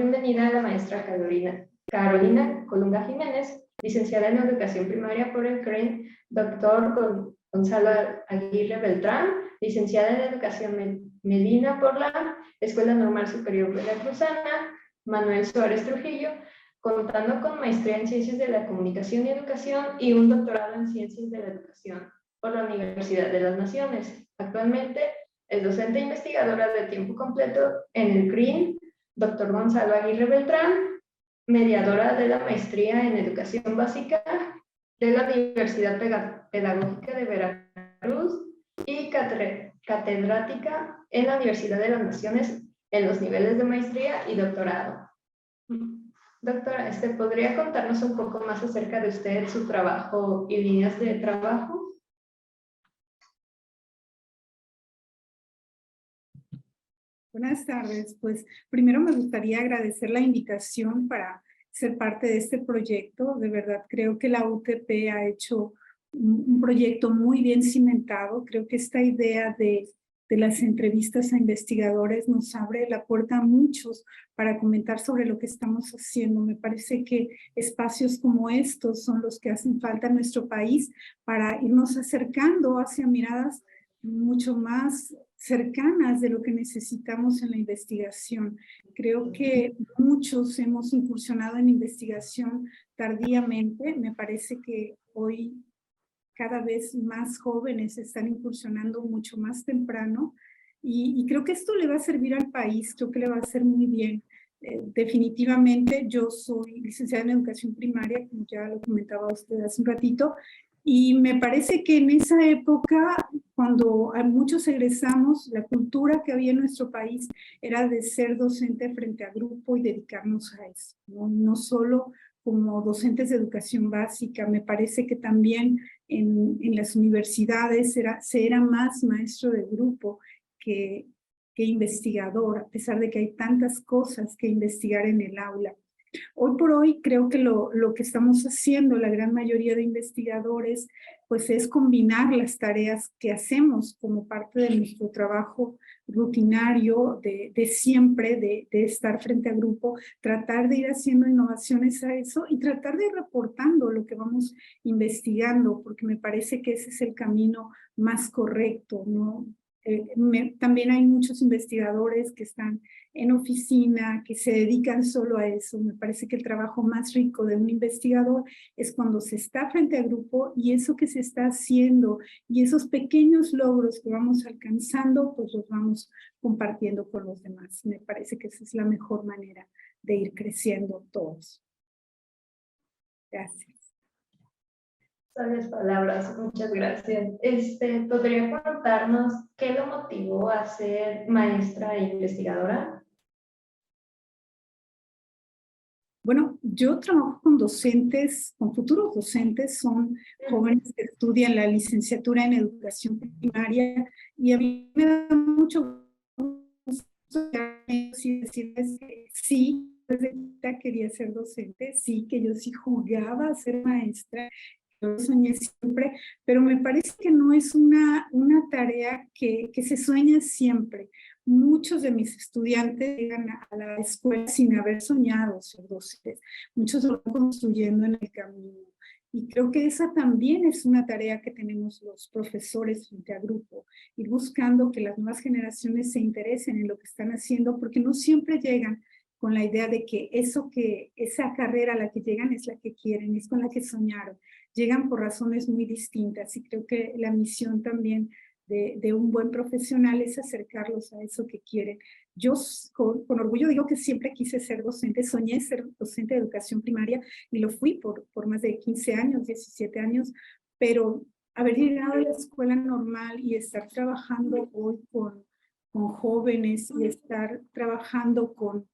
bienvenida a la maestra Carolina Colunga Jiménez, licenciada en Educación Primaria por el CREN, doctor Gonzalo Aguirre Beltrán, licenciada en Educación Medina por la Escuela Normal Superior Veracruzana, Manuel Suárez Trujillo, contando con maestría en Ciencias de la Comunicación y Educación y un doctorado en Ciencias de la Educación por la Universidad de las Naciones. Actualmente es docente e investigadora de tiempo completo en el CRIN, doctor Gonzalo Aguirre Beltrán, mediadora de la maestría en Educación Básica de la Universidad Pedagógica de Veracruz y catedrática en la Universidad de las Naciones en los niveles de maestría y doctorado. Doctora, ¿podría contarnos un poco más acerca de usted, su trabajo y líneas de trabajo? Buenas tardes. Pues primero me gustaría agradecer la invitación para ser parte de este proyecto. De verdad creo que la UTP ha hecho un proyecto muy bien cimentado. Creo que esta idea de las entrevistas a investigadores nos abre la puerta a muchos para comentar sobre lo que estamos haciendo. Me parece que espacios como estos son los que hacen falta en nuestro país para irnos acercando hacia miradas mucho más cercanas de lo que necesitamos en la investigación. Creo que muchos hemos incursionado en investigación tardíamente. Me parece que hoy cada vez más jóvenes están incursionando mucho más temprano y creo que esto le va a servir al país, creo que le va a hacer muy bien. Definitivamente yo soy licenciada en Educación Primaria, como ya lo comentaba usted hace un ratito, y me parece que en esa época, cuando a muchos egresamos, la cultura que había en nuestro país era de ser docente frente a grupo y dedicarnos a eso, no solo como docentes de educación básica. Me parece que también en las universidades se era más maestro de grupo que investigador, a pesar de que hay tantas cosas que investigar en el aula. Hoy por hoy creo que lo que estamos haciendo, la gran mayoría de investigadores, pues es combinar las tareas que hacemos como parte de nuestro trabajo rutinario de siempre, de estar frente a grupo, tratar de ir haciendo innovaciones a eso y tratar de ir reportando lo que vamos investigando, porque me parece que ese es el camino más correcto, ¿no? También hay muchos investigadores que están en oficina, que se dedican solo a eso. Me parece que el trabajo más rico de un investigador es cuando se está frente a grupo y eso que se está haciendo y esos pequeños logros que vamos alcanzando, pues los vamos compartiendo con los demás. Me parece que esa es la mejor manera de ir creciendo todos. Gracias. Sabias palabras, muchas gracias. ¿Podría contarnos qué lo motivó a ser maestra e investigadora? Bueno, yo trabajo con docentes, con futuros docentes, son jóvenes que estudian la licenciatura en educación primaria y a mí me da mucho gusto decirles que sí, desde chiquita quería ser docente, sí, que yo sí jugaba a ser maestra, yo soñé siempre, pero me parece que no es una tarea que se sueña siempre. Muchos de mis estudiantes llegan a la escuela sin haber soñado ser docentes. Muchos lo van construyendo en el camino. Y creo que esa también es una tarea que tenemos los profesores frente a grupo, ir buscando que las nuevas generaciones se interesen en lo que están haciendo, porque no siempre llegan con la idea de que esa carrera a la que llegan es la que quieren, es con la que soñaron. Llegan por razones muy distintas y creo que la misión también de un buen profesional es acercarlos a eso que quieren. Yo con orgullo digo que siempre quise ser docente, soñé ser docente de educación primaria y lo fui por más de 15 años, 17 años, pero haber llegado a la escuela normal y estar trabajando hoy con jóvenes y estar trabajando con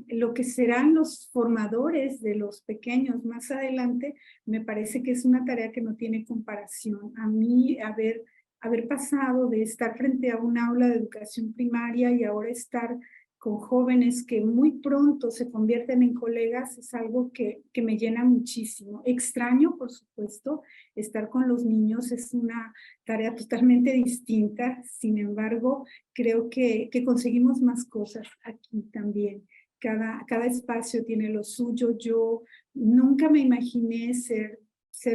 lo que serán los formadores de los pequeños más adelante, me parece que es una tarea que no tiene comparación. A mí, haber pasado de estar frente a un aula de educación primaria y ahora estar con jóvenes que muy pronto se convierten en colegas es algo que me llena muchísimo. Extraño, por supuesto, estar con los niños es una tarea totalmente distinta, sin embargo, creo que conseguimos más cosas aquí también. cada espacio tiene lo suyo. Yo nunca me imaginé ser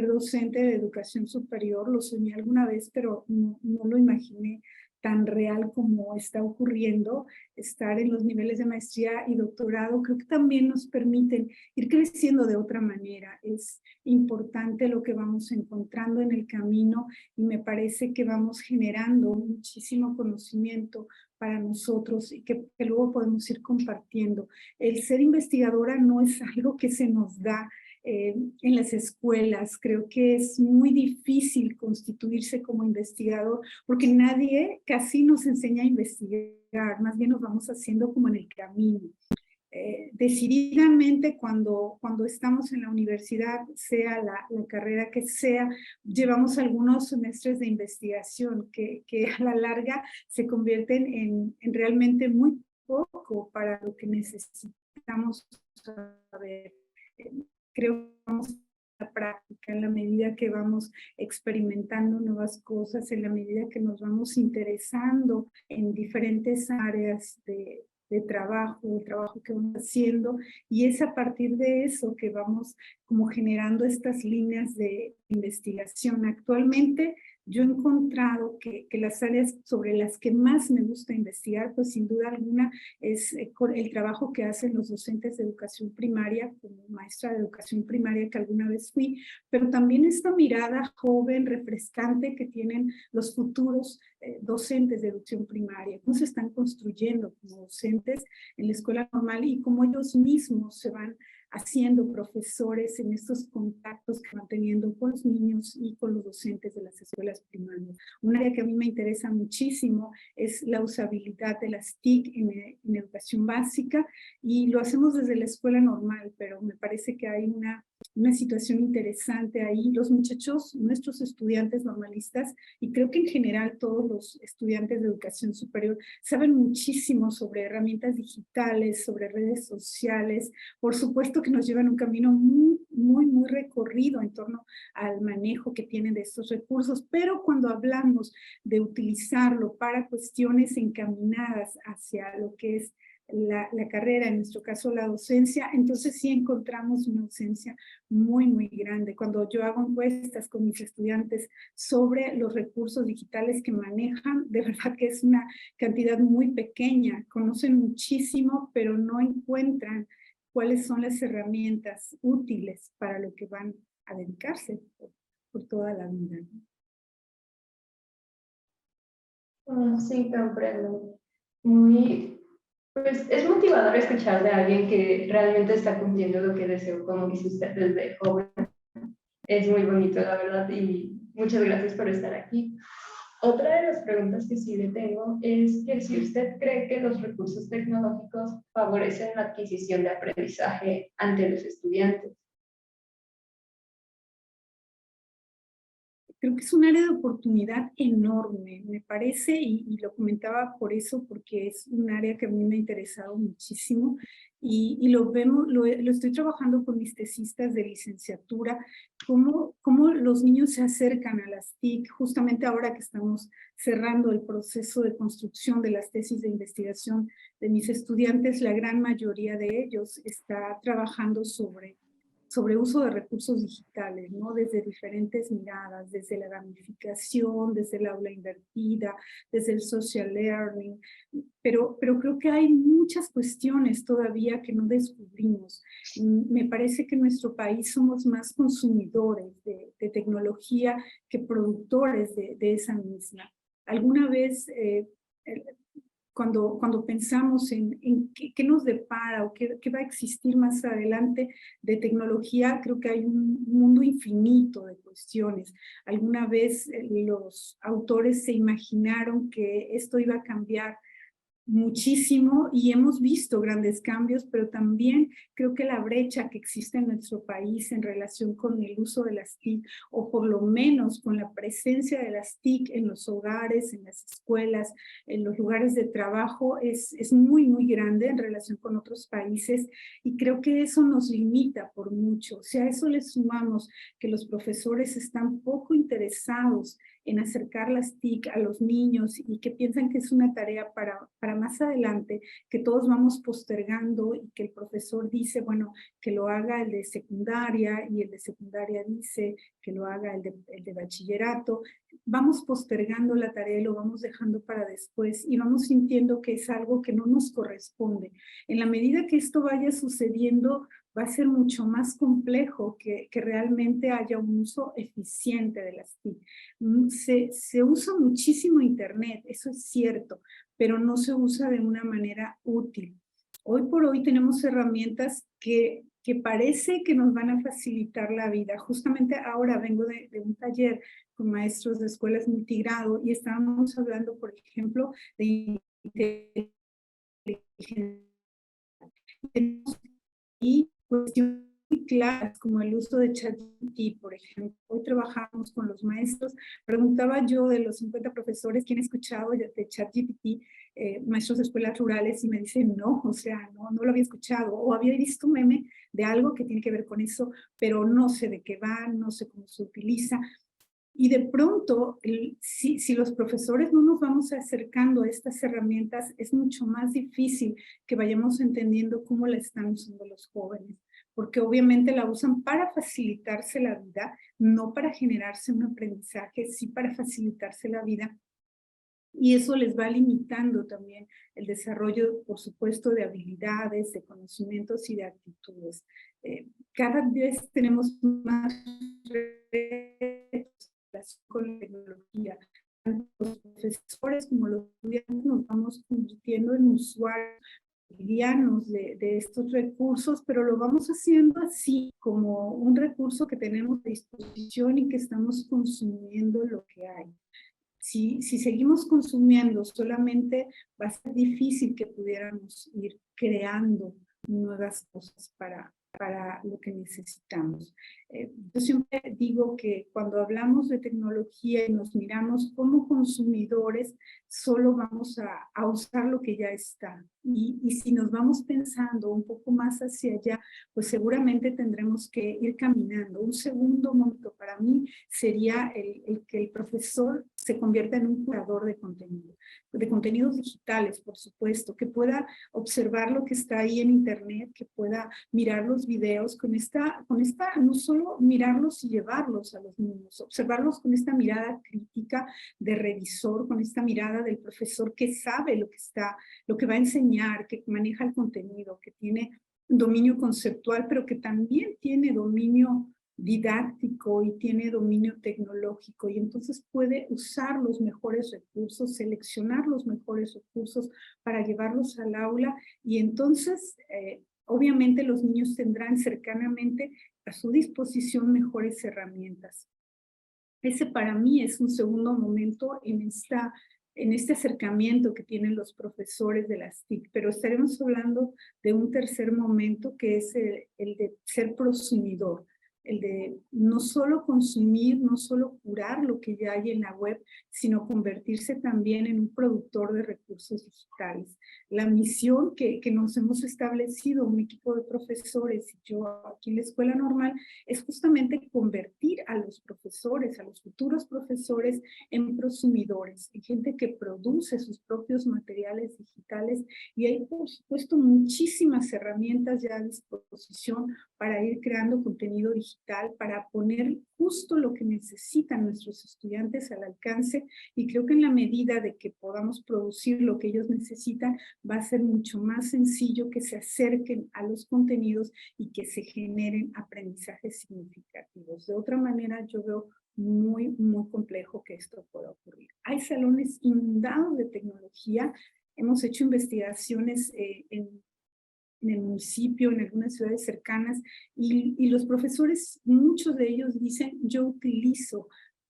docente de educación superior, lo soñé alguna vez, pero no lo imaginé tan real como está ocurriendo. Estar en los niveles de maestría y doctorado creo que también nos permiten ir creciendo de otra manera. Es importante lo que vamos encontrando en el camino y me parece que vamos generando muchísimo conocimiento para nosotros y que luego podemos ir compartiendo. El ser investigadora no es algo que se nos da en las escuelas. Creo que es muy difícil constituirse como investigador porque nadie casi nos enseña a investigar, más bien nos vamos haciendo como en el camino. Decididamente cuando estamos en la universidad, sea la carrera que sea, llevamos algunos semestres de investigación que a la larga se convierten en realmente muy poco para lo que necesitamos saber. Creo que vamos a la práctica en la medida que vamos experimentando nuevas cosas, en la medida que nos vamos interesando en diferentes áreas de trabajo, el trabajo que vamos haciendo, y es a partir de eso que vamos como generando estas líneas de investigación. Actualmente yo he encontrado que las áreas sobre las que más me gusta investigar, pues sin duda alguna, es el trabajo que hacen los docentes de educación primaria, como maestra de educación primaria que alguna vez fui, pero también esta mirada joven, refrescante que tienen los futuros docentes de educación primaria, cómo se están construyendo como docentes en la escuela normal y cómo ellos mismos se van haciendo profesores en estos contactos que van teniendo con los niños y con los docentes de las escuelas primarias. Un área que a mí me interesa muchísimo es la usabilidad de las TIC en educación básica, y lo hacemos desde la escuela normal, pero me parece que hay una situación interesante ahí. Los muchachos, nuestros estudiantes normalistas, y creo que en general todos los estudiantes de educación superior, saben muchísimo sobre herramientas digitales, sobre redes sociales. Por supuesto que nos llevan un camino muy recorrido en torno al manejo que tienen de estos recursos, pero cuando hablamos de utilizarlo para cuestiones encaminadas hacia lo que es la carrera, en nuestro caso la docencia, entonces sí encontramos una ausencia muy grande. Cuando yo hago encuestas con mis estudiantes sobre los recursos digitales que manejan, de verdad que es una cantidad muy pequeña. Conocen muchísimo, pero no encuentran cuáles son las herramientas útiles para lo que van a dedicarse por toda la vida. Sí, comprendo. Pues es motivador escuchar de alguien que realmente está cumpliendo lo que deseó, como dice usted, desde joven. Es muy bonito, la verdad, y muchas gracias por estar aquí. Otra de las preguntas que sí le tengo es que si usted cree que los recursos tecnológicos favorecen la adquisición de aprendizaje ante los estudiantes. Creo que es un área de oportunidad enorme, me parece, y lo comentaba por eso, porque es un área que a mí me ha interesado muchísimo, y lo vemos, lo estoy trabajando con mis tesistas de licenciatura, cómo los niños se acercan a las TIC, justamente ahora que estamos cerrando el proceso de construcción de las tesis de investigación de mis estudiantes. La gran mayoría de ellos está trabajando sobre uso de recursos digitales, ¿no? Desde diferentes miradas, desde la gamificación, desde el aula invertida, desde el social learning, pero creo que hay muchas cuestiones todavía que no descubrimos. Me parece que en nuestro país somos más consumidores de tecnología que productores de esa misma. Alguna vez cuando pensamos en qué nos depara o qué va a existir más adelante de tecnología, creo que hay un mundo infinito de cuestiones. Alguna vez los autores se imaginaron que esto iba a cambiar muchísimo y hemos visto grandes cambios, pero también creo que la brecha que existe en nuestro país en relación con el uso de las TIC, o por lo menos con la presencia de las TIC en los hogares, en las escuelas, en los lugares de trabajo, es muy grande en relación con otros países, y creo que eso nos limita por mucho. Si a eso le sumamos que los profesores están poco interesados en acercar las TIC a los niños y que piensan que es una tarea para más adelante, que todos vamos postergando y que el profesor dice, bueno, que lo haga el de secundaria y el de secundaria dice que lo haga el de bachillerato. Vamos postergando la tarea y lo vamos dejando para después y vamos sintiendo que es algo que no nos corresponde. En la medida que esto vaya sucediendo, va a ser mucho más complejo que realmente haya un uso eficiente de las TIC. Se usa muchísimo Internet, eso es cierto, pero no se usa de una manera útil. Hoy por hoy tenemos herramientas que parece que nos van a facilitar la vida. Justamente ahora vengo de un taller con maestros de escuelas multigrado y estábamos hablando, por ejemplo, de inteligencia y cuestiones claras como el uso de ChatGPT, por ejemplo. Hoy trabajamos con los maestros. Preguntaba yo de los 50 profesores quién ha escuchado de ChatGPT, maestros de escuelas rurales, y me dicen no, o sea, no lo había escuchado, o había visto un meme de algo que tiene que ver con eso, pero no sé de qué va, no sé cómo se utiliza. Y de pronto, si los profesores no nos vamos acercando a estas herramientas, es mucho más difícil que vayamos entendiendo cómo la están usando los jóvenes, porque obviamente la usan para facilitarse la vida, no para generarse un aprendizaje, sí para facilitarse la vida. Y eso les va limitando también el desarrollo, por supuesto, de habilidades, de conocimientos y de actitudes. Cada vez tenemos más retos con la tecnología. Tanto los profesores como los estudiantes nos vamos convirtiendo en usuarios cotidianos de estos recursos, pero lo vamos haciendo así, como un recurso que tenemos a disposición y que estamos consumiendo lo que hay. Si seguimos consumiendo solamente, va a ser difícil que pudiéramos ir creando nuevas cosas para lo que necesitamos. Yo siempre digo que cuando hablamos de tecnología y nos miramos como consumidores, solo vamos a usar lo que ya está. Y si nos vamos pensando un poco más hacia allá, pues seguramente tendremos que ir caminando. Un segundo momento para mí sería el que el profesor se convierta en un curador de contenidos digitales, por supuesto, que pueda observar lo que está ahí en Internet, que pueda mirar los videos con esta, no solo mirarlos y llevarlos a los niños, observarlos con esta mirada crítica de revisor, con esta mirada del profesor que sabe lo que va a enseñar, que maneja el contenido, que tiene dominio conceptual, pero que también tiene dominio didáctico y tiene dominio tecnológico, y entonces puede usar los mejores recursos, seleccionar los mejores recursos para llevarlos al aula, y entonces obviamente los niños tendrán cercanamente a su disposición mejores herramientas. Ese para mí es un segundo momento en este acercamiento que tienen los profesores de las TIC, pero estaremos hablando de un tercer momento que es el de ser prosumidor, el de no solo consumir, no solo curar lo que ya hay en la web, sino convertirse también en un productor de recursos digitales. La misión que nos hemos establecido, un equipo de profesores y yo aquí en la Escuela Normal, es justamente convertir a los profesores, a los futuros profesores, en prosumidores, en gente que produce sus propios materiales digitales, y hay, por supuesto, muchísimas herramientas ya a disposición para ir creando contenido digital, para poner justo lo que necesitan nuestros estudiantes al alcance, y creo que en la medida de que podamos producir lo que ellos necesitan, va a ser mucho más sencillo que se acerquen a los contenidos y que se generen aprendizajes significativos. De otra manera, yo veo muy, muy complejo que esto pueda ocurrir. Hay salones inundados de tecnología. Hemos hecho investigaciones en el municipio, en algunas ciudades cercanas, y los profesores, muchos de ellos dicen, yo utilizo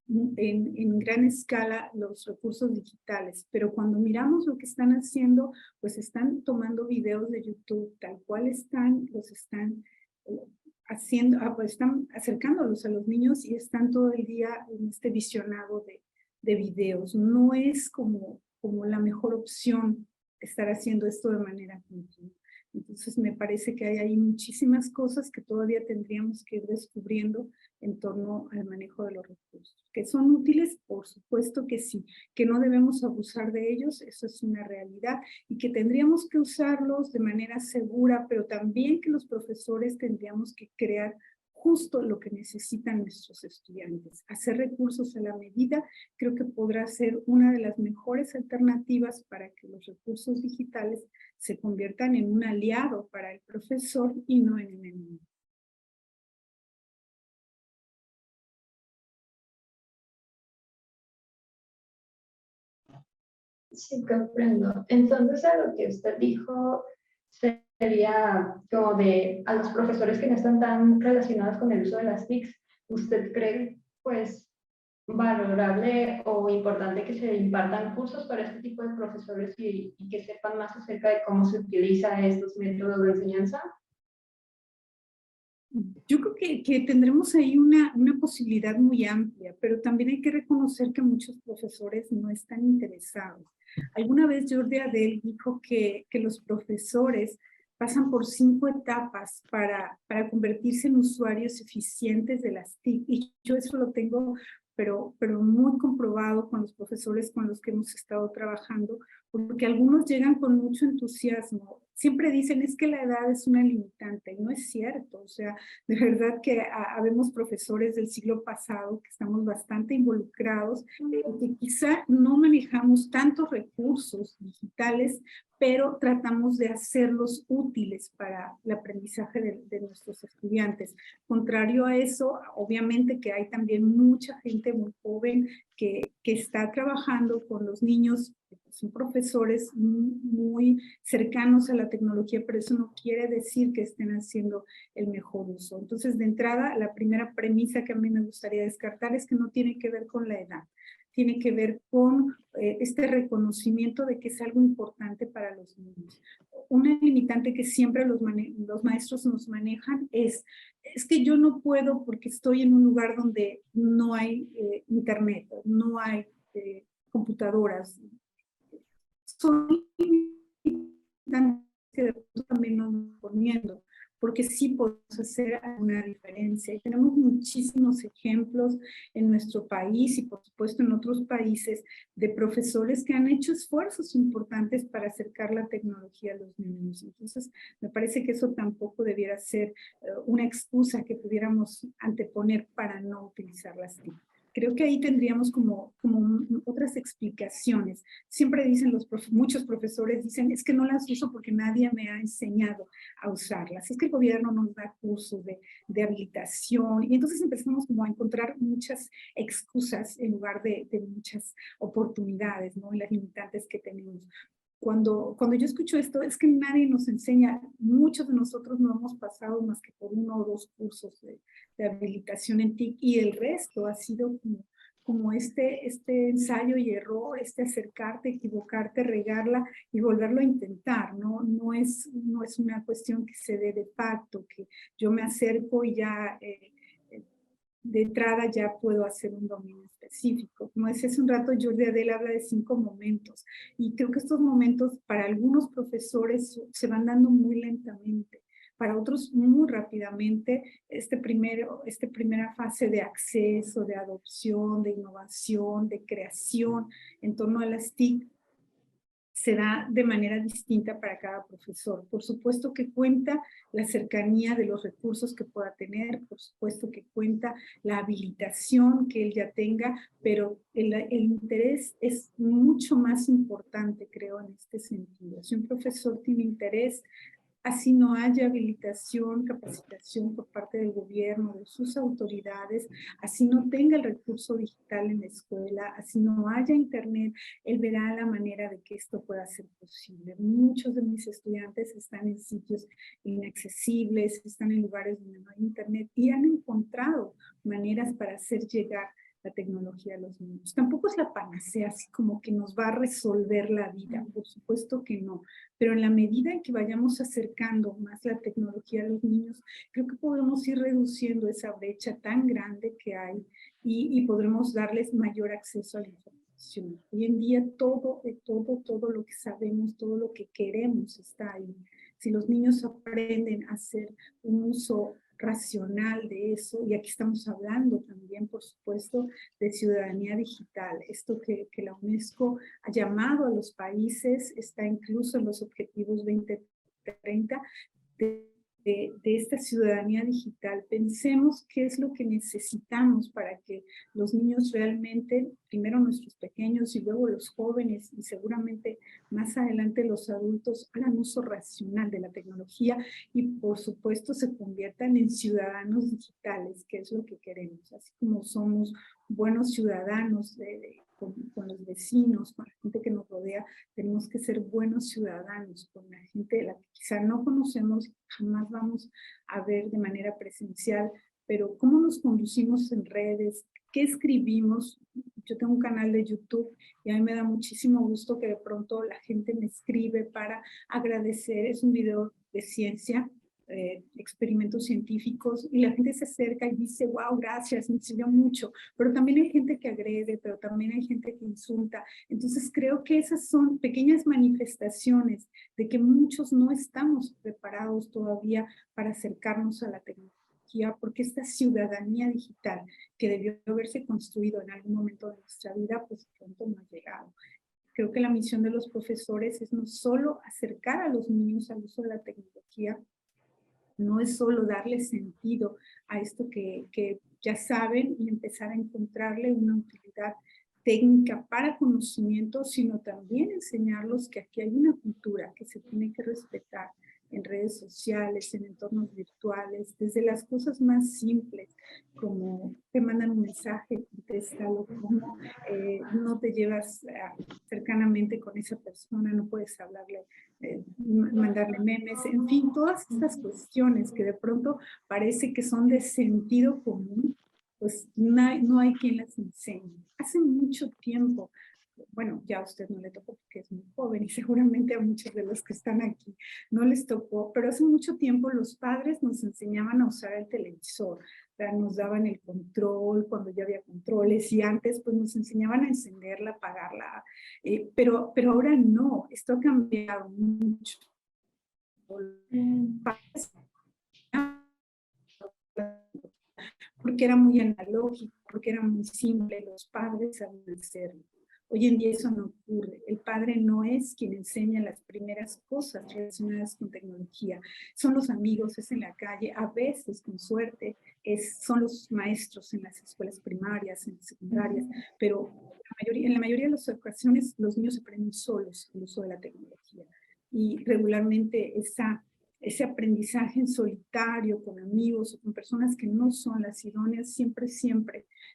en gran escala los recursos digitales, pero cuando miramos lo que están haciendo, pues están tomando videos de YouTube tal cual están, los están haciendo, pues están acercándolos a los niños y están todo el día en este visionado de videos. No es como la mejor opción estar haciendo esto de manera continua. Entonces me parece que hay ahí muchísimas cosas que todavía tendríamos que ir descubriendo en torno al manejo de los recursos. ¿Que son útiles? Por supuesto que sí. ¿Que no debemos abusar de ellos? Eso es una realidad. Y que tendríamos que usarlos de manera segura, pero también que los profesores tendríamos que crear justo lo que necesitan nuestros estudiantes. Hacer recursos a la medida creo que podrá ser una de las mejores alternativas para que los recursos digitales se conviertan en un aliado para el profesor y no en un enemigo. Sí, comprendo. Entonces, a lo que usted dijo sería como de a los profesores que no están tan relacionados con el uso de las TICs, ¿usted cree, pues, valorable o importante que se impartan cursos para este tipo de profesores y que sepan más acerca de cómo se utiliza estos métodos de enseñanza? Yo creo que tendremos ahí una posibilidad muy amplia, pero también hay que reconocer que muchos profesores no están interesados. Alguna vez Jordi Adel dijo que los profesores pasan por 5 etapas para convertirse en usuarios eficientes de las TIC, y yo eso lo tengo pero muy comprobado con los profesores con los que hemos estado trabajando, porque algunos llegan con mucho entusiasmo. Siempre dicen, es que la edad es una limitante, y no es cierto. O sea, de verdad que habemos profesores del siglo pasado que estamos bastante involucrados y que quizá no manejamos tantos recursos digitales, pero tratamos de hacerlos útiles para el aprendizaje de nuestros estudiantes. Contrario a eso, obviamente que hay también mucha gente muy joven que está trabajando con los niños, son profesores muy cercanos a la tecnología, pero eso no quiere decir que estén haciendo el mejor uso. Entonces, de entrada, la primera premisa que a mí me gustaría descartar es que no tiene que ver con la edad, tiene que ver con este reconocimiento de que es algo importante para los niños. Una limitante que siempre los maestros nos manejan es que yo no puedo porque estoy en un lugar donde no hay internet, no hay computadoras. Son limitantes que también nos vamos poniendo, porque sí podemos hacer una diferencia. Y tenemos muchísimos ejemplos en nuestro país y por supuesto en otros países de profesores que han hecho esfuerzos importantes para acercar la tecnología a los niños. Entonces, me parece que eso tampoco debiera ser una excusa que pudiéramos anteponer para no utilizar las TIC. Creo que ahí tendríamos como otras explicaciones. Siempre dicen muchos profesores, dicen, es que no las uso porque nadie me ha enseñado a usarlas. Es que el gobierno nos da cursos de habilitación y entonces empezamos como a encontrar muchas excusas en lugar de muchas oportunidades, ¿no? En las limitantes que tenemos. Cuando yo escucho esto, es que nadie nos enseña, muchos de nosotros no hemos pasado más que por 1 o 2 cursos de habilitación en TIC y el resto ha sido como este ensayo y error, este acercarte, equivocarte, regarla y volverlo a intentar, ¿no? No es una cuestión que se dé de facto, que yo me acerco y ya de entrada ya puedo hacer un dominio específico. Como decía hace un rato, Jordi Adel habla de 5 momentos y creo que estos momentos para algunos profesores se van dando muy lentamente, para otros muy rápidamente. Esta primera fase de acceso, de adopción, de innovación, de creación en torno a las TIC se da de manera distinta para cada profesor. Por supuesto que cuenta la cercanía de los recursos que pueda tener, por supuesto que cuenta la habilitación que él ya tenga, pero el interés es mucho más importante, creo, en este sentido. Si un profesor tiene interés, así no haya habilitación, capacitación por parte del gobierno, de sus autoridades, así no tenga el recurso digital en la escuela, así no haya internet, él verá la manera de que esto pueda ser posible. Muchos de mis estudiantes están en sitios inaccesibles, están en lugares donde no hay internet y han encontrado maneras para hacer llegar la tecnología a los niños. Tampoco es la panacea, así como que nos va a resolver la vida, por supuesto que no, pero en la medida en que vayamos acercando más la tecnología a los niños, creo que podremos ir reduciendo esa brecha tan grande que hay y podremos darles mayor acceso a la información. Hoy en día todo lo que sabemos, todo lo que queremos está ahí. Si los niños aprenden a hacer un uso racional de eso, y aquí estamos hablando también, por supuesto, de ciudadanía digital. Esto que la UNESCO ha llamado a los países, está incluso en los objetivos 2030, de esta ciudadanía digital. Pensemos qué es lo que necesitamos para que los niños realmente, primero nuestros pequeños y luego los jóvenes y seguramente más adelante los adultos, hagan uso racional de la tecnología y por supuesto se conviertan en ciudadanos digitales, que es lo que queremos. Así como somos buenos ciudadanos con los vecinos, con la gente que nos rodea, tenemos que ser buenos ciudadanos con la gente de la que quizá no conocemos, jamás vamos a ver de manera presencial, pero cómo nos conducimos en redes, qué escribimos. Yo tengo un canal de YouTube y a mí me da muchísimo gusto que de pronto la gente me escribe para agradecer. Es un video de ciencia, experimentos científicos, y la gente se acerca y dice, wow, gracias, me sirvió mucho. Pero también hay gente que agrede, pero también hay gente que insulta. Entonces creo que esas son pequeñas manifestaciones de que muchos no estamos preparados todavía para acercarnos a la tecnología, porque esta ciudadanía digital que debió haberse construido en algún momento de nuestra vida, pues pronto no ha llegado. Creo que la misión de los profesores es no solo acercar a los niños al uso de la tecnología, no es solo darle sentido a esto que ya saben y empezar a encontrarle una utilidad técnica para conocimiento, sino también enseñarlos que aquí hay una cultura que se tiene que respetar en redes sociales, en entornos virtuales, desde las cosas más simples, como te mandan un mensaje, contéstalo, como no te llevas cercanamente con esa persona, no puedes hablarle, mandarle memes, en fin, todas estas cuestiones que de pronto parece que son de sentido común, pues no hay quien las enseñe. Hace mucho tiempo, bueno, ya a usted no le tocó porque es muy joven y seguramente a muchos de los que están aquí no les tocó, pero hace mucho tiempo los padres nos enseñaban a usar el televisor, o sea, nos daban el control cuando ya había controles y antes pues nos enseñaban a encenderla, apagarla, pero ahora no, esto ha cambiado mucho. Porque era muy analógico, porque era muy simple, los padres sabían hacerlo. Hoy en día eso no ocurre. El padre no es quien enseña las primeras cosas relacionadas con tecnología. Son los amigos, es en la calle, a veces, con suerte, son los maestros en las escuelas primarias, en las secundarias, pero en la mayoría de las ocasiones los niños aprenden solos el uso de la tecnología. Y regularmente ese aprendizaje en solitario, con amigos o con personas que no son las idóneas, siempre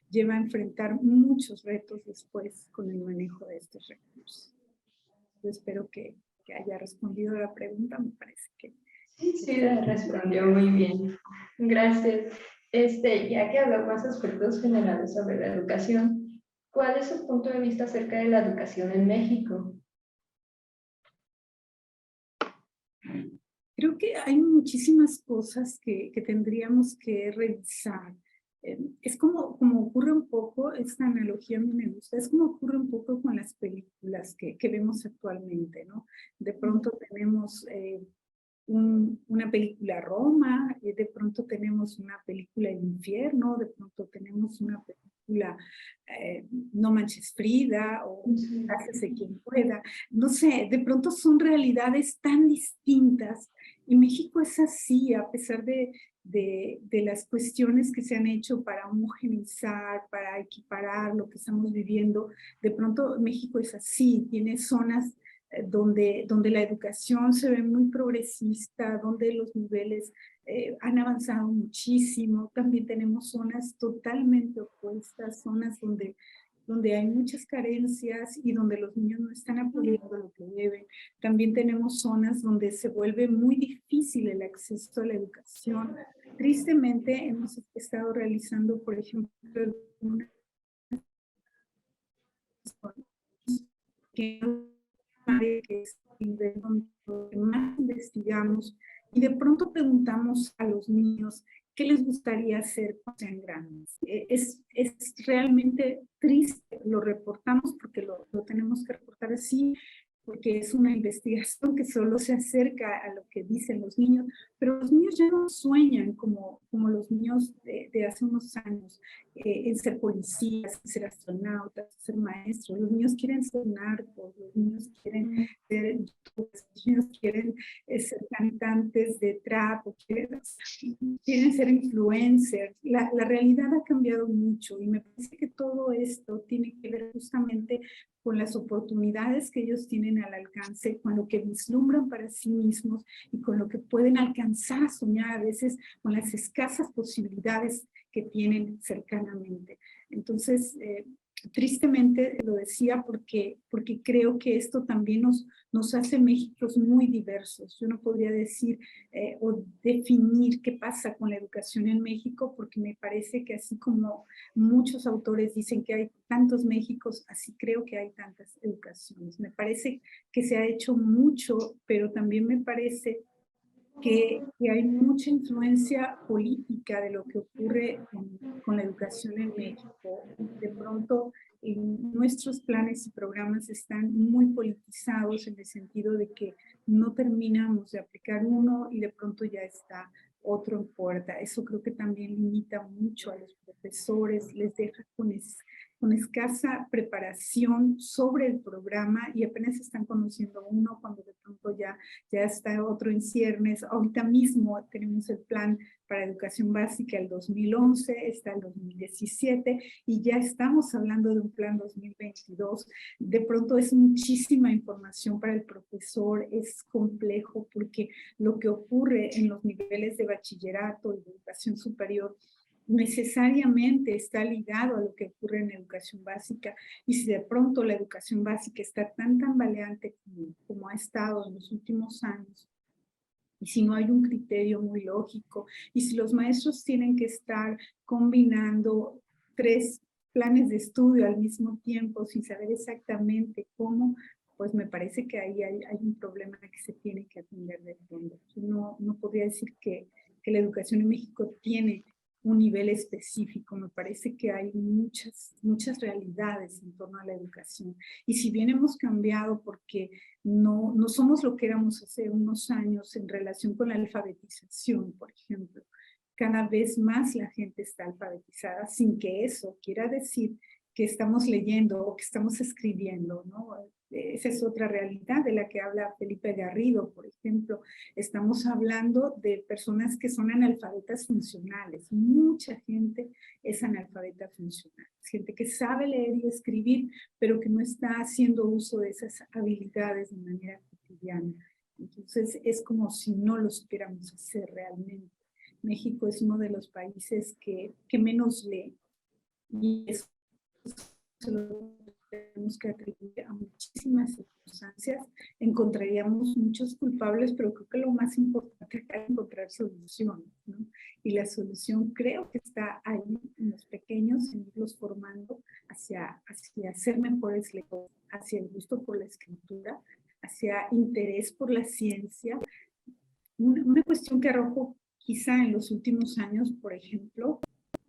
lleva a enfrentar muchos retos después con el manejo de estos recursos. Yo espero que haya respondido a la pregunta, me parece que... Sí, respondió muy bien. Gracias. Ya que habló más aspectos generales sobre la educación, ¿cuál es su punto de vista acerca de la educación en México? Creo que hay muchísimas cosas que tendríamos que revisar. Es como ocurre un poco, esta analogía a mí me gusta, es como ocurre un poco con las películas que vemos actualmente, ¿no? De pronto tenemos una película Roma, de pronto tenemos una película El Infierno, de pronto tenemos una película No Manches Frida o Hácese Quien Pueda. No sé, de pronto son realidades tan distintas y México es así, a pesar de las cuestiones que se han hecho para homogeneizar, para equiparar lo que estamos viviendo. De pronto México es así, tiene zonas donde la educación se ve muy progresista, donde los niveles han avanzado muchísimo. También tenemos zonas totalmente opuestas, zonas donde hay muchas carencias y donde los niños no están aprendiendo lo que deben. También tenemos zonas donde se vuelve muy difícil el acceso a la educación. Tristemente hemos estado realizando, por ejemplo, que es el nivel donde más investigamos y de pronto preguntamos a los niños qué les gustaría hacer cuando sean grandes. Es realmente triste, lo reportamos porque lo tenemos que reportar así, porque es una investigación que solo se acerca a lo que dicen los niños, pero los niños ya no sueñan como los niños de hace unos años, en ser policías, en ser astronautas, en ser maestros. Los niños quieren ser narcos, los niños quieren ser youtubers, los niños quieren ser cantantes de trap, o quieren ser influencers. La realidad ha cambiado mucho y me parece que todo esto tiene que ver justamente con las oportunidades que ellos tienen al alcance, con lo que vislumbran para sí mismos y con lo que pueden alcanzar a soñar a veces con las escasas posibilidades que tienen cercanamente. Entonces, tristemente lo decía porque creo que esto también nos hace Méxicos muy diversos. Yo no podría decir o definir qué pasa con la educación en México, porque me parece que así como muchos autores dicen que hay tantos Méxicos, así creo que hay tantas educaciones. Me parece que se ha hecho mucho, pero también me parece que hay mucha influencia política de lo que ocurre con la educación en México. De pronto, nuestros planes y programas están muy politizados en el sentido de que no terminamos de aplicar uno y de pronto ya está otro en puerta. Eso creo que también limita mucho a los profesores, les deja con escasa preparación sobre el programa y apenas están conociendo uno cuando de pronto ya está otro en ciernes. Ahorita mismo tenemos el plan para educación básica el 2011, está el 2017 y ya estamos hablando de un plan 2022. De pronto es muchísima información para el profesor, es complejo porque lo que ocurre en los niveles de bachillerato y de educación superior necesariamente está ligado a lo que ocurre en educación básica, y si de pronto la educación básica está tan tambaleante como ha estado en los últimos años, y si no hay un criterio muy lógico, y si los maestros tienen que estar combinando 3 planes de estudio al mismo tiempo sin saber exactamente cómo, pues me parece que ahí hay un problema que se tiene que atender de fondo. No podría decir que la educación en México tiene un nivel específico. Me parece que hay muchas realidades en torno a la educación. Y si bien hemos cambiado porque no somos lo que éramos hace unos años en relación con la alfabetización, por ejemplo, cada vez más la gente está alfabetizada sin que eso quiera decir que estamos leyendo o que estamos escribiendo, ¿no? Esa es otra realidad de la que habla Felipe Garrido, por ejemplo. Estamos hablando de personas que son analfabetas funcionales. Mucha gente es analfabeta funcional. Gente que sabe leer y escribir, pero que no está haciendo uso de esas habilidades de manera cotidiana. Entonces, es como si no lo supiéramos hacer realmente. México es uno de los países que menos lee, y eso se lo tenemos que atribuir a muchísimas circunstancias. Encontraríamos muchos culpables, pero creo que lo más importante es encontrar soluciones, ¿no? Y la solución creo que está ahí en los pequeños, en irlos formando hacia ser mejores lectores, hacia el gusto por la escritura, hacia interés por la ciencia. Una cuestión que arrojó quizá en los últimos años, por ejemplo,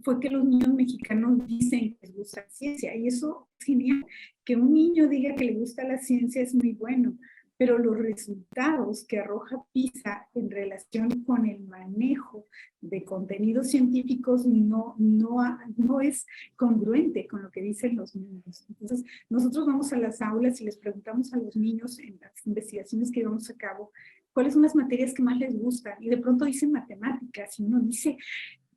fue que los niños mexicanos dicen que les gusta la ciencia, y eso es genial. Que un niño diga que le gusta la ciencia es muy bueno, pero los resultados que arroja PISA en relación con el manejo de contenidos científicos no es congruente con lo que dicen los niños. Entonces, nosotros vamos a las aulas y les preguntamos a los niños en las investigaciones que llevamos a cabo cuáles son las materias que más les gustan, y de pronto dicen matemáticas, y uno dice,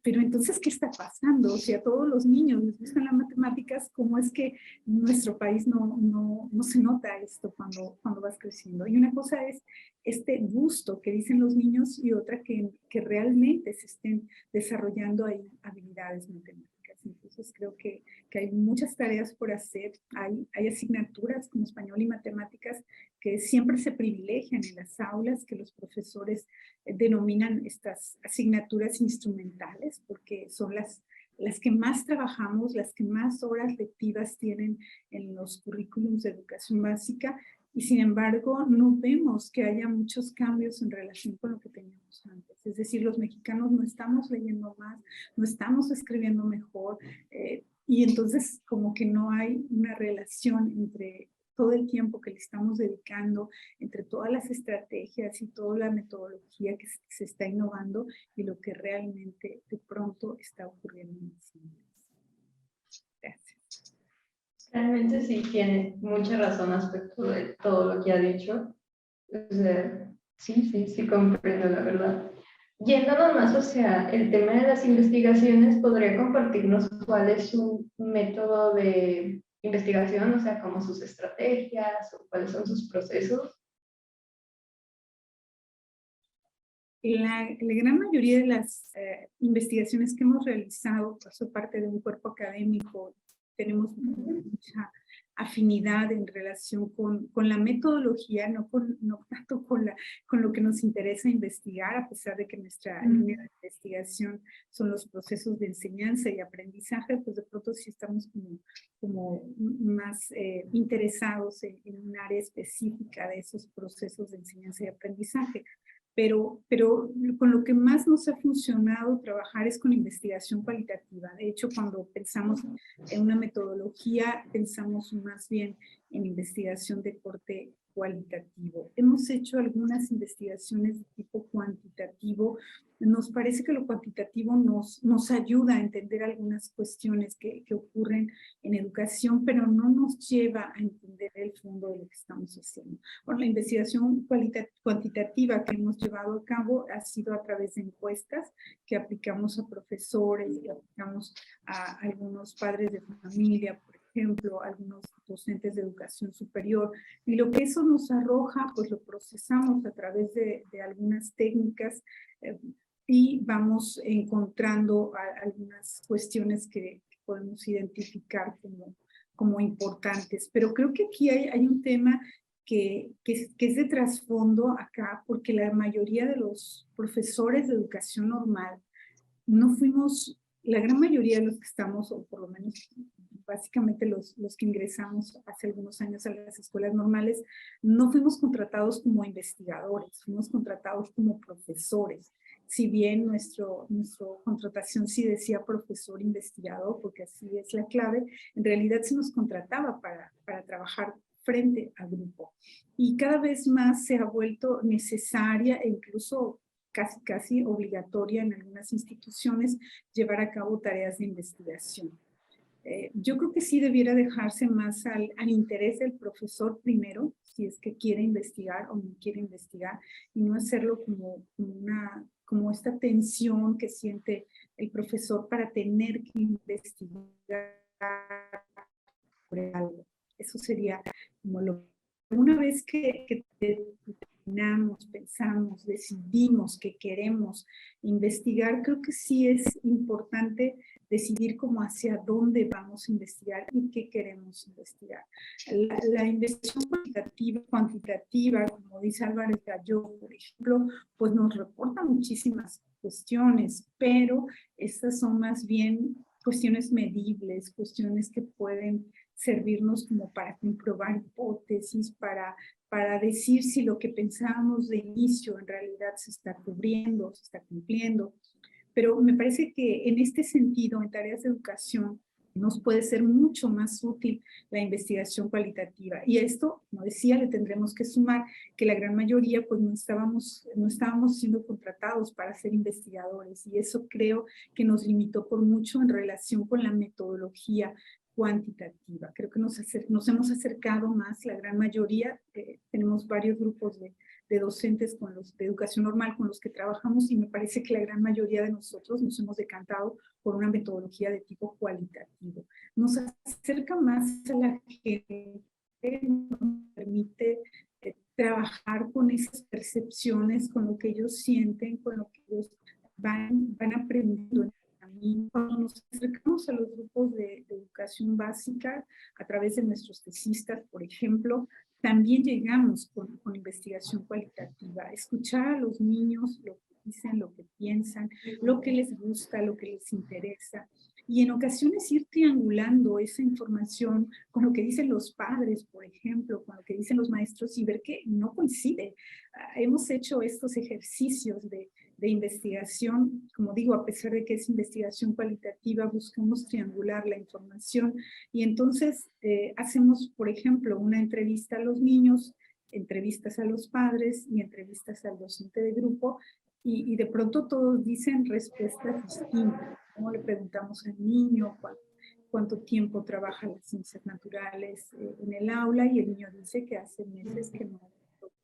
pero entonces, ¿qué está pasando? O sea, a todos los niños les gustan las matemáticas, ¿cómo es que en nuestro país no se nota esto cuando vas creciendo? Y una cosa es este gusto que dicen los niños, y otra que realmente se estén desarrollando ahí habilidades matemáticas. Entonces creo que hay muchas tareas por hacer. Hay asignaturas como español y matemáticas que siempre se privilegian en las aulas, que los profesores denominan estas asignaturas instrumentales, porque son las que más trabajamos, las que más horas lectivas tienen en los currículums de educación básica, y sin embargo no vemos que haya muchos cambios en relación con lo que teníamos antes. Es decir, los mexicanos no estamos leyendo más, no estamos escribiendo mejor, y entonces como que no hay una relación entre todo el tiempo que le estamos dedicando entre todas las estrategias y toda la metodología que se está innovando y lo que realmente de pronto está ocurriendo en las ciencias. Gracias. Realmente sí tiene mucha razón respecto de todo lo que ha dicho. O sea, sí, comprendo la verdad. Yéndonos más hacia el tema de las investigaciones, ¿podría compartirnos cuál es su método de investigación? O sea, como sus estrategias o cuáles son sus procesos. La gran mayoría de las investigaciones que hemos realizado, por su parte de un cuerpo académico, tenemos mucha afinidad en relación con la metodología, no tanto con lo que nos interesa investigar, a pesar de que nuestra línea de investigación son los procesos de enseñanza y aprendizaje, pues de pronto sí estamos como más interesados en un área específica de esos procesos de enseñanza y aprendizaje. Pero con lo que más nos ha funcionado trabajar es con investigación cualitativa. De hecho, cuando pensamos en una metodología, pensamos más bien en investigación de corte cualitativo. Hemos hecho algunas investigaciones de tipo cuantitativo. Nos parece que lo cuantitativo nos ayuda a entender algunas cuestiones que ocurren en educación, pero no nos lleva a entender el fondo de lo que estamos haciendo. Bueno, la investigación cuantitativa que hemos llevado a cabo ha sido a través de encuestas que aplicamos a profesores, que aplicamos a algunos padres de familia, por ejemplo, algunos docentes de educación superior, y lo que eso nos arroja, pues lo procesamos a través de algunas técnicas y vamos encontrando algunas cuestiones que podemos identificar como importantes. Pero creo que aquí hay un tema que es de trasfondo acá, porque la mayoría de los profesores de educación normal no fuimos, la gran mayoría de los que estamos, o por lo menos básicamente los que ingresamos hace algunos años a las escuelas normales, no fuimos contratados como investigadores, fuimos contratados como profesores. Si bien nuestra contratación sí decía profesor investigador, porque así es la clave, en realidad se nos contrataba para trabajar frente al grupo. Y cada vez más se ha vuelto necesaria e incluso casi obligatoria en algunas instituciones llevar a cabo tareas de investigación. Yo creo que sí debiera dejarse más al interés del profesor primero, si es que quiere investigar o no quiere investigar, y no hacerlo como esta tensión que siente el profesor para tener que investigar sobre algo. Eso sería como una vez que terminamos, pensamos, decidimos que queremos investigar, creo que sí es importante decidir cómo hacia dónde vamos a investigar y qué queremos investigar. La investigación cuantitativa, como dice Álvarez Galló, por ejemplo, pues nos reporta muchísimas cuestiones, pero estas son más bien cuestiones medibles, cuestiones que pueden servirnos como para comprobar hipótesis, para decir si lo que pensábamos de inicio en realidad se está cubriendo, se está cumpliendo. Pero me parece que en este sentido, en tareas de educación, nos puede ser mucho más útil la investigación cualitativa. Y a esto, como decía, le tendremos que sumar que la gran mayoría pues no estábamos siendo contratados para ser investigadores, y eso creo que nos limitó por mucho en relación con la metodología cuantitativa. Creo que nos hemos acercado más, la gran mayoría, tenemos varios grupos de docentes de educación normal con los que trabajamos, y me parece que la gran mayoría de nosotros nos hemos decantado por una metodología de tipo cualitativo. Nos acerca más a la gente, nos permite trabajar con esas percepciones, con lo que ellos sienten, con lo que ellos van aprendiendo. Cuando nos acercamos a los grupos de educación básica a través de nuestros tesistas, por ejemplo, también llegamos con investigación cualitativa, escuchar a los niños lo que dicen, lo que piensan, lo que les gusta, lo que les interesa, y en ocasiones ir triangulando esa información con lo que dicen los padres, por ejemplo, con lo que dicen los maestros, y ver que no coincide. Hemos hecho estos ejercicios de de investigación, como digo, a pesar de que es investigación cualitativa, buscamos triangular la información y entonces hacemos, por ejemplo, una entrevista a los niños, entrevistas a los padres y entrevistas al docente de grupo y de pronto todos dicen respuestas distintas. ¿Cómo le preguntamos al niño cuánto tiempo trabaja las ciencias naturales en el aula? Y el niño dice que hace meses que no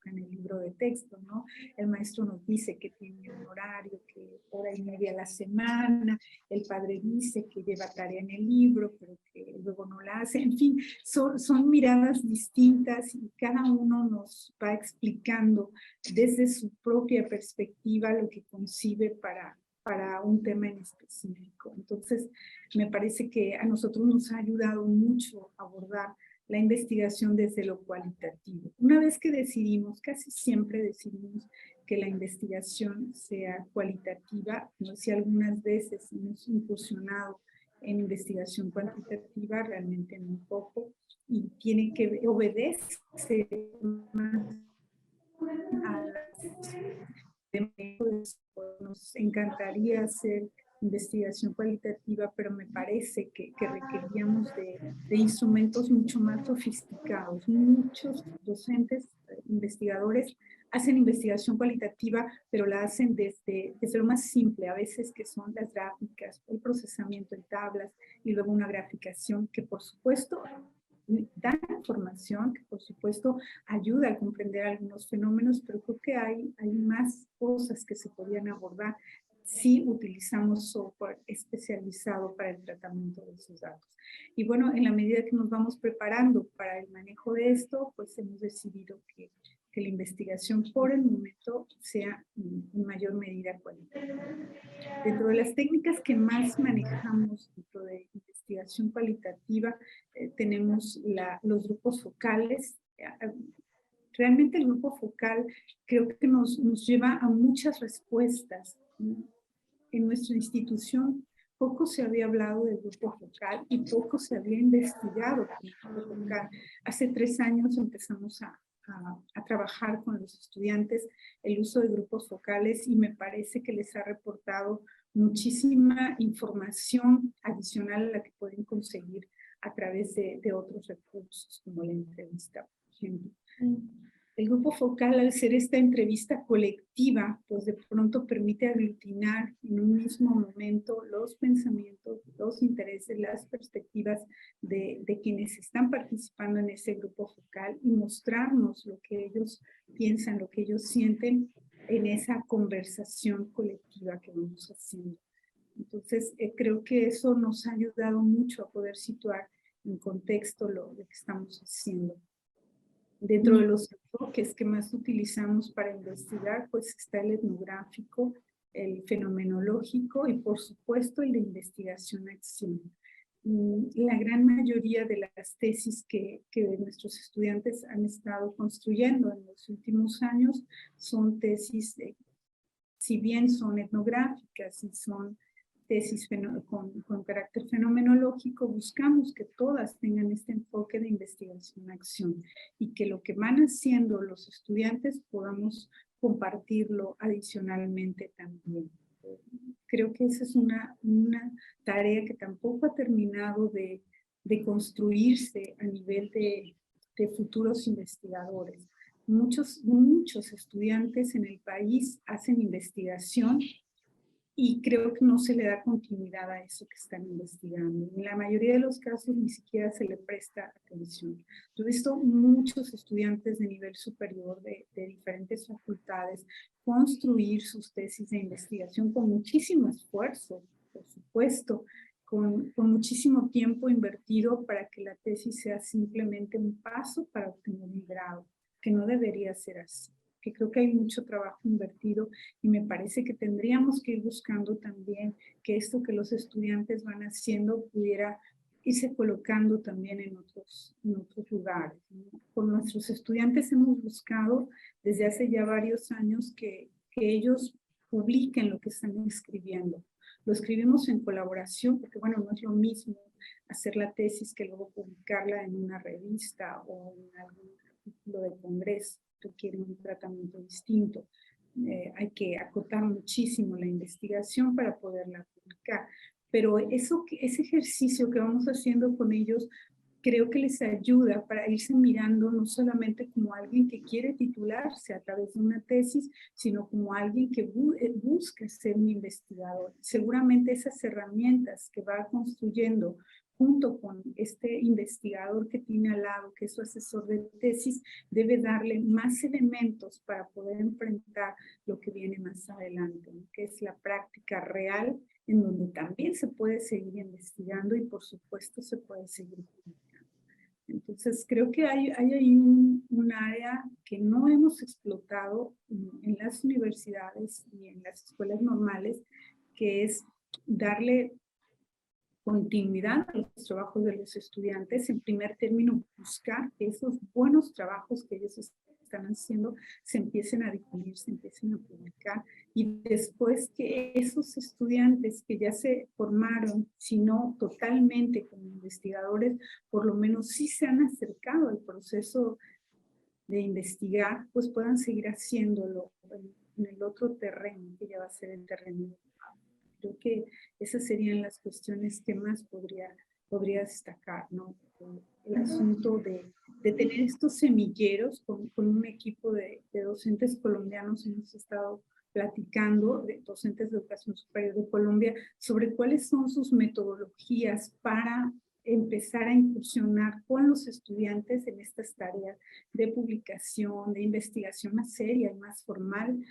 en el libro de texto, ¿no? El maestro nos dice que tiene un horario, que hora y media a la semana, el padre dice que lleva tarea en el libro, pero que luego no la hace, en fin, son miradas distintas y cada uno nos va explicando desde su propia perspectiva lo que concibe para un tema en específico. Entonces, me parece que a nosotros nos ha ayudado mucho a abordar la investigación desde lo cualitativo. Una vez que decidimos, casi siempre decidimos que la investigación sea cualitativa, no sé si algunas veces hemos incursionado en investigación cuantitativa, realmente muy poco, y tiene que obedecer más a nos encantaría hacer investigación cualitativa, pero me parece que requeríamos de instrumentos mucho más sofisticados. Muchos docentes, investigadores, hacen investigación cualitativa, pero la hacen desde lo más simple, a veces que son las gráficas, el procesamiento en tablas y luego una graficación que por supuesto da información, que por supuesto ayuda a comprender algunos fenómenos, pero creo que hay más cosas que se podrían abordar si utilizamos software especializado para el tratamiento de esos datos. Y bueno, en la medida que nos vamos preparando para el manejo de esto, pues hemos decidido que la investigación por el momento sea en mayor medida cualitativa. Dentro de las técnicas que más manejamos dentro de investigación cualitativa, tenemos los grupos focales. Realmente el grupo focal creo que nos lleva a muchas respuestas. En nuestra institución poco se había hablado del grupo focal y poco se había investigado con el grupo focal. Hace 3 años empezamos a trabajar con los estudiantes el uso de grupos focales y me parece que les ha reportado muchísima información adicional a la que pueden conseguir a través de otros recursos, como la entrevista, por ejemplo. El grupo focal, al ser esta entrevista colectiva, pues de pronto permite aglutinar en un mismo momento los pensamientos, los intereses, las perspectivas de quienes están participando en ese grupo focal y mostrarnos lo que ellos piensan, lo que ellos sienten en esa conversación colectiva que vamos haciendo. Entonces, creo que eso nos ha ayudado mucho a poder situar en contexto lo que estamos haciendo. Dentro de los enfoques que más utilizamos para investigar, pues está el etnográfico, el fenomenológico y por supuesto el de investigación-acción. La gran mayoría de las tesis que nuestros estudiantes han estado construyendo en los últimos años son tesis, si bien son etnográficas y son tesis con carácter fenomenológico, buscamos que todas tengan este enfoque de investigación-acción y que lo que van haciendo los estudiantes podamos compartirlo adicionalmente también. Creo que esa es una tarea que tampoco ha terminado de construirse a nivel de futuros investigadores. Muchos estudiantes en el país hacen investigación y creo que no se le da continuidad a eso que están investigando. En la mayoría de los casos ni siquiera se le presta atención. Yo he visto muchos estudiantes de nivel superior de diferentes facultades construir sus tesis de investigación con muchísimo esfuerzo, por supuesto, con muchísimo tiempo invertido para que la tesis sea simplemente un paso para obtener un grado, que no debería ser así. Que creo que hay mucho trabajo invertido y me parece que tendríamos que ir buscando también que esto que los estudiantes van haciendo pudiera irse colocando también en otros lugares, ¿no? Con nuestros estudiantes hemos buscado desde hace ya varios años que ellos publiquen lo que están escribiendo. Lo escribimos en colaboración porque, bueno, no es lo mismo hacer la tesis que luego publicarla en una revista o en algún artículo de congreso. Requiere un tratamiento distinto. hay que acotar muchísimo la investigación para poderla publicar. Pero ese ejercicio que vamos haciendo con ellos creo que les ayuda para irse mirando no solamente como alguien que quiere titularse a través de una tesis, sino como alguien que busca ser un investigador. Seguramente esas herramientas que va construyendo junto con este investigador que tiene al lado, que es su asesor de tesis, debe darle más elementos para poder enfrentar lo que viene más adelante, ¿no? Que es la práctica real, en donde también se puede seguir investigando y por supuesto se puede seguir publicando. Entonces, creo que hay ahí un área que no hemos explotado en las universidades y en las escuelas normales, que es darle continuidad a los trabajos de los estudiantes. En primer término, buscar que esos buenos trabajos que ellos están haciendo se empiecen a difundir, se empiecen a publicar, y después que esos estudiantes que ya se formaron, si no totalmente como investigadores, por lo menos sí se han acercado al proceso de investigar, pues puedan seguir haciéndolo en el otro terreno, que ya va a ser el terreno. Creo que esas serían las cuestiones que más podría destacar, ¿no? El asunto de tener estos semilleros con un equipo de docentes colombianos. Hemos estado platicando, de docentes de educación superior de Colombia, sobre cuáles son sus metodologías para empezar a incursionar con los estudiantes en estas tareas de publicación, de investigación más seria y más formal.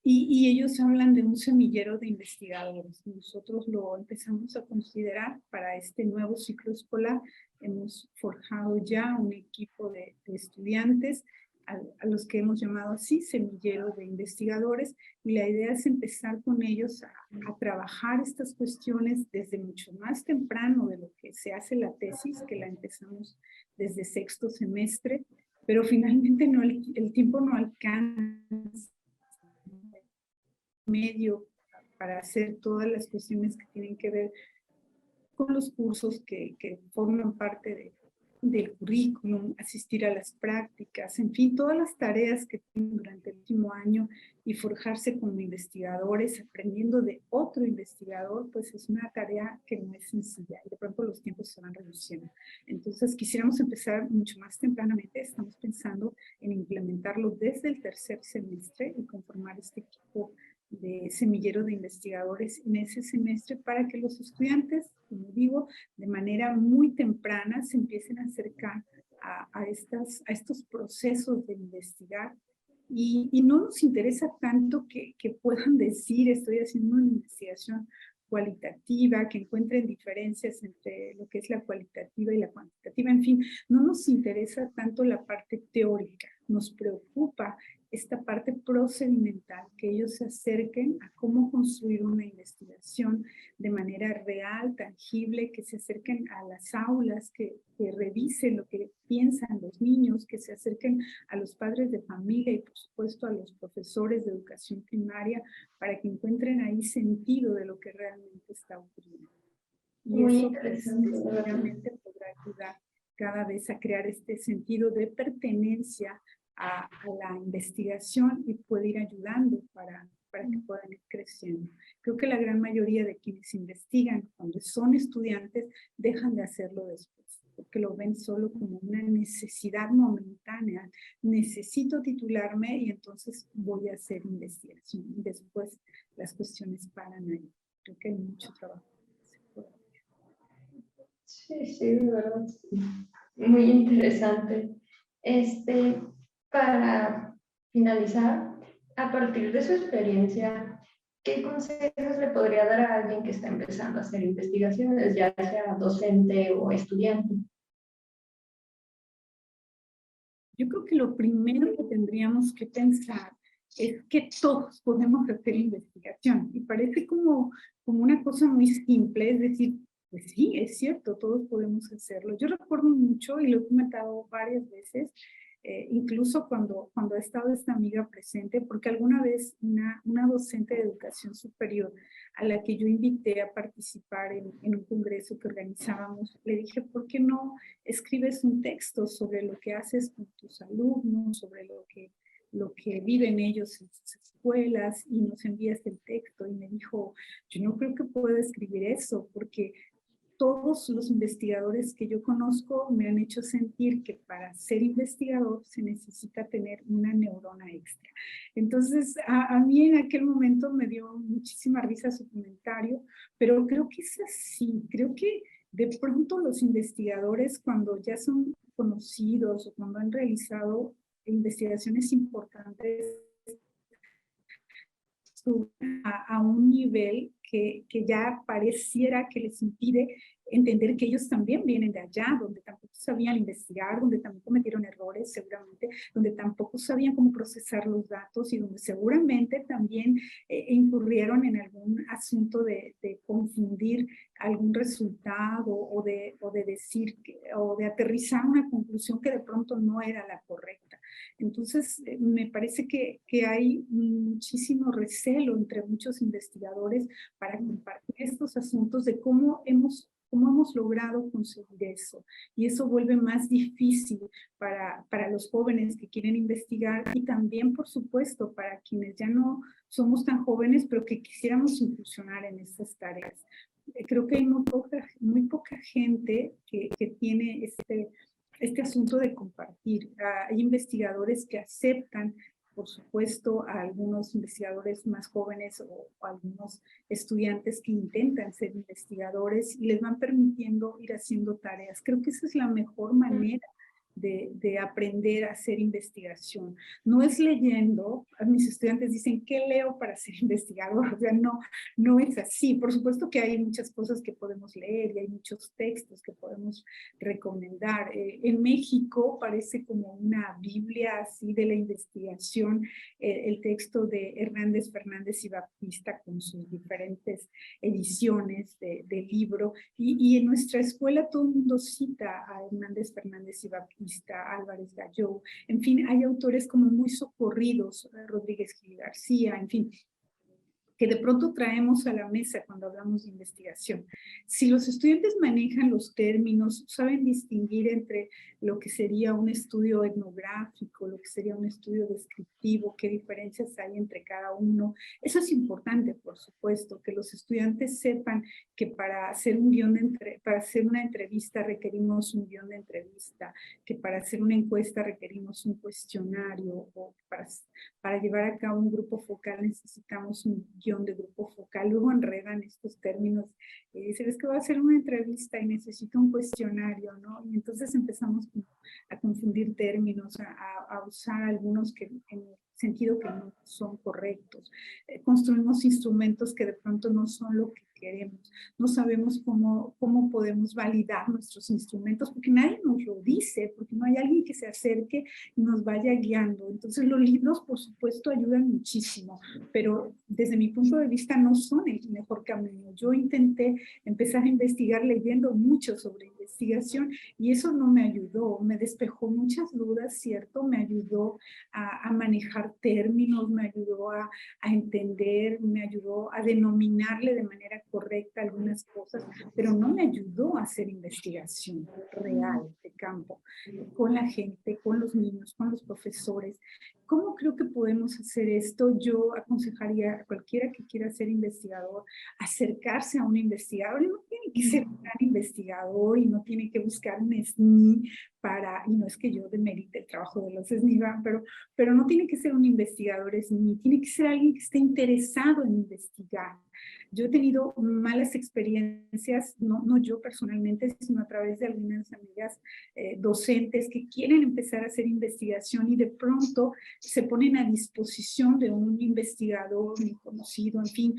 Y ellos hablan de un semillero de investigadores. Nosotros lo empezamos a considerar para este nuevo ciclo escolar. Hemos forjado ya un equipo de estudiantes a los que hemos llamado así semillero de investigadores, y la idea es empezar con ellos a trabajar estas cuestiones desde mucho más temprano de lo que se hace la tesis, que la empezamos desde sexto semestre, pero finalmente no, el tiempo no alcanza medio para hacer todas las cuestiones que tienen que ver con los cursos que forman parte del currículum, asistir a las prácticas, en fin, todas las tareas que tienen durante el último año, y forjarse como investigadores, aprendiendo de otro investigador, pues es una tarea que no es sencilla, y de pronto los tiempos se van reduciendo. Entonces quisiéramos empezar mucho más tempranamente. Estamos pensando en implementarlo desde el tercer semestre y conformar este equipo de semillero de investigadores en ese semestre, para que los estudiantes, como digo, de manera muy temprana se empiecen a acercar a estos procesos de investigar, y no nos interesa tanto que puedan decir estoy haciendo una investigación cualitativa, que encuentren diferencias entre lo que es la cualitativa y la cuantitativa. En fin, no nos interesa tanto la parte teórica, nos preocupa esta parte procedimental, que ellos se acerquen a cómo construir una investigación de manera real, tangible, que se acerquen a las aulas, que revisen lo que piensan los niños, que se acerquen a los padres de familia y por supuesto a los profesores de educación primaria, para que encuentren ahí sentido de lo que realmente está ocurriendo. Y muy eso interesante, seguramente podrá ayudar cada vez a crear este sentido de pertenencia a la investigación, y puede ir ayudando para que puedan ir creciendo. Creo que la gran mayoría de quienes investigan cuando son estudiantes dejan de hacerlo después, porque lo ven solo como una necesidad momentánea. Necesito titularme y entonces voy a hacer investigación. Y después las cuestiones paran ahí. Creo que hay mucho trabajo. Sí, sí, de verdad. Muy interesante. Para finalizar, a partir de su experiencia, ¿qué consejos le podría dar a alguien que está empezando a hacer investigaciones, ya sea docente o estudiante? Yo creo que lo primero que tendríamos que pensar es que todos podemos hacer investigación, y parece como una cosa muy simple, es decir, pues sí, es cierto, todos podemos hacerlo. Yo recuerdo mucho, y lo he comentado varias veces, incluso cuando ha estado esta amiga presente, porque alguna vez una docente de educación superior a la que yo invité a participar en un congreso que organizábamos, le dije, ¿por qué no escribes un texto sobre lo que haces con tus alumnos, sobre lo que lo que viven ellos en sus escuelas y nos envías el texto y me dijo, yo no creo que pueda escribir eso porque todos los investigadores que yo conozco me han hecho sentir que para ser investigador se necesita tener una neurona extra. Entonces, a mí en aquel momento me dio muchísima risa su comentario, pero creo que es así. Creo que de pronto los investigadores, cuando ya son conocidos o cuando han realizado investigaciones importantes, a un nivel que ya pareciera que les impide entender que ellos también vienen de allá, donde tampoco sabían investigar, donde también cometieron errores seguramente, donde tampoco sabían cómo procesar los datos y donde seguramente también incurrieron en algún asunto de confundir algún resultado o de decir o de aterrizar una conclusión que de pronto no era la correcta. Entonces, me parece que hay muchísimo recelo entre muchos investigadores para compartir estos asuntos de cómo hemos logrado conseguir eso. Y eso vuelve más difícil para los jóvenes que quieren investigar y también, por supuesto, para quienes ya no somos tan jóvenes, pero que quisiéramos incursionar en estas tareas. Creo que hay muy poca gente que tiene este asunto de compartir. Hay investigadores que aceptan, por supuesto, a algunos investigadores más jóvenes o algunos estudiantes que intentan ser investigadores y les van permitiendo ir haciendo tareas. Creo que esa es la mejor manera de aprender a hacer investigación. No es leyendo, mis estudiantes dicen, ¿qué leo para ser investigador? O sea, no es así. Por supuesto que hay muchas cosas que podemos leer y hay muchos textos que podemos recomendar. En México parece como una Biblia así de la investigación, el texto de Hernández, Fernández y Baptista con sus diferentes ediciones del libro. Y en nuestra escuela todo el mundo cita a Hernández, Fernández y Baptista, Álvarez Galló, en fin, hay autores como muy socorridos, Rodríguez Gil García, en fin, que de pronto traemos a la mesa cuando hablamos de investigación. Si los estudiantes manejan los términos, saben distinguir entre lo que sería un estudio etnográfico, lo que sería un estudio descriptivo, qué diferencias hay entre cada uno. Eso es importante, por supuesto, que los estudiantes sepan que para hacer para hacer una entrevista requerimos un guión de entrevista, que para hacer una encuesta requerimos un cuestionario, o para llevar a cabo un grupo focal necesitamos un guión de grupo focal. Luego enredan estos términos y dicen, es que va a hacer una entrevista y necesito un cuestionario, ¿no? Y entonces empezamos a confundir términos, a usar algunos que en el sentido que no son correctos. Construimos instrumentos que de pronto no son lo que queremos. No sabemos cómo podemos validar nuestros instrumentos porque nadie nos lo dice, porque no hay alguien que se acerque y nos vaya guiando. Entonces los libros, por supuesto, ayudan muchísimo, pero desde mi punto de vista no son el mejor camino. Yo intenté empezar a investigar leyendo mucho sobre investigación y eso no me ayudó, me despejó muchas dudas, ¿cierto? Me ayudó a manejar términos, me ayudó a entender, me ayudó a denominarle de manera correcta algunas cosas, pero no me ayudó a hacer investigación real de campo, con la gente, con los niños, con los profesores. ¿Cómo creo que podemos hacer esto? Yo aconsejaría a cualquiera que quiera ser investigador, acercarse a un investigador. Y no tiene que ser un gran investigador y no tiene que buscar un SNI y no es que yo demerite el trabajo de los SNI, pero no tiene que ser un investigador SNI, tiene que ser alguien que esté interesado en investigar. Yo he tenido malas experiencias, no yo personalmente, sino a través de algunas amigas docentes que quieren empezar a hacer investigación y de pronto se ponen a disposición de un investigador, un conocido, en fin,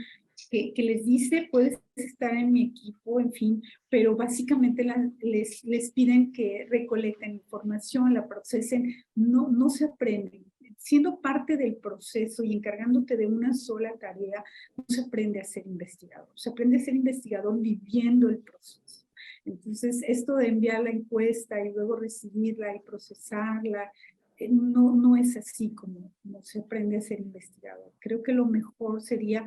que les dice, puedes estar en mi equipo, en fin, pero básicamente les piden que recolecten información, la procesen, no se aprenden. Siendo parte del proceso y encargándote de una sola tarea, no se aprende a ser investigador. Se aprende a ser investigador viviendo el proceso. Entonces, esto de enviar la encuesta y luego recibirla y procesarla, no es así como se aprende a ser investigador. Creo que lo mejor sería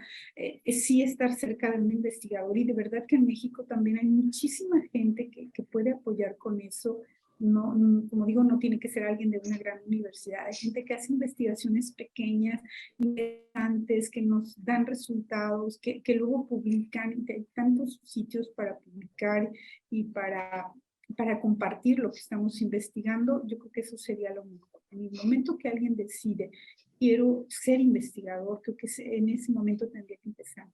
sí estar cerca de un investigador y de verdad que en México también hay muchísima gente que puede apoyar con eso como digo, no tiene que ser alguien de una gran universidad. Hay gente que hace investigaciones pequeñas, interesantes, que nos dan resultados, que luego publican, que hay tantos sitios para publicar y para compartir lo que estamos investigando. Yo creo que eso sería lo mejor. En el momento que alguien decide, quiero ser investigador, creo que en ese momento tendría que empezar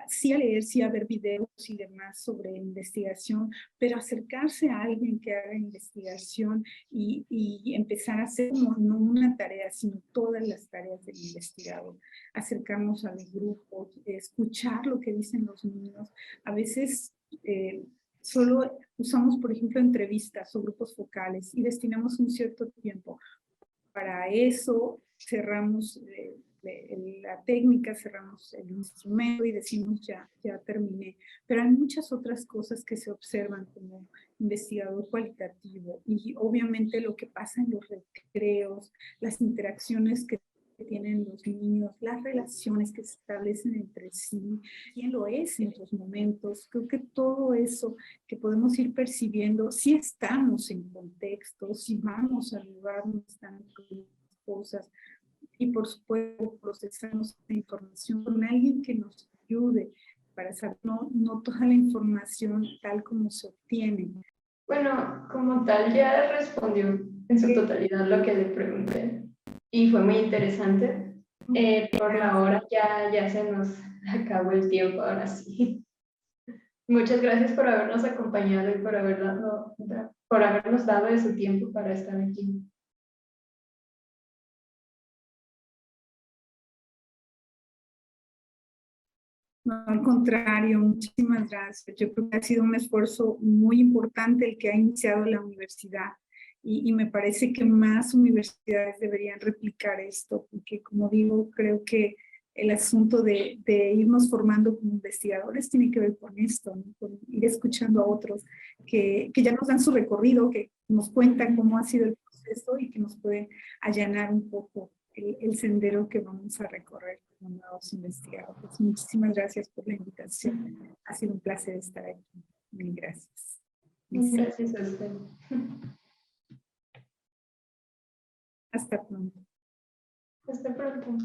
sí a leer, sí a ver videos y demás sobre investigación, pero acercarse a alguien que haga investigación y empezar a hacer no una tarea, sino todas las tareas del investigador. Acercarnos a los grupos, escuchar lo que dicen los niños. A veces solo usamos, por ejemplo, entrevistas o grupos focales y destinamos un cierto tiempo. Para eso cerramos la técnica, cerramos el instrumento y decimos ya terminé. Pero hay muchas otras cosas que se observan como investigador cualitativo y obviamente lo que pasa en los recreos, las interacciones que tienen los niños, las relaciones que se establecen entre sí, quién lo es en otros momentos. Creo que todo eso que podemos ir percibiendo, si estamos en contexto, si vamos al lugar donde están las cosas, y por supuesto procesamos la información con alguien que nos ayude para saber no toda la información tal como se obtiene. Bueno, como tal ya respondió en su totalidad lo que le pregunté y fue muy interesante. Por la hora ya se nos acabó el tiempo, ahora sí. Muchas gracias por habernos acompañado y por habernos dado de su tiempo para estar aquí. No, al contrario, muchísimas gracias. Yo creo que ha sido un esfuerzo muy importante el que ha iniciado la universidad y me parece que más universidades deberían replicar esto, porque como digo, creo que el asunto de irnos formando como investigadores tiene que ver con esto, ¿no? Con ir escuchando a otros que ya nos dan su recorrido, que nos cuentan cómo ha sido el proceso y que nos pueden allanar un poco el sendero que vamos a recorrer como nuevos investigadores. Muchísimas gracias por la invitación. Ha sido un placer estar aquí. Mil gracias. Gracias a usted. Hasta pronto. Hasta pronto.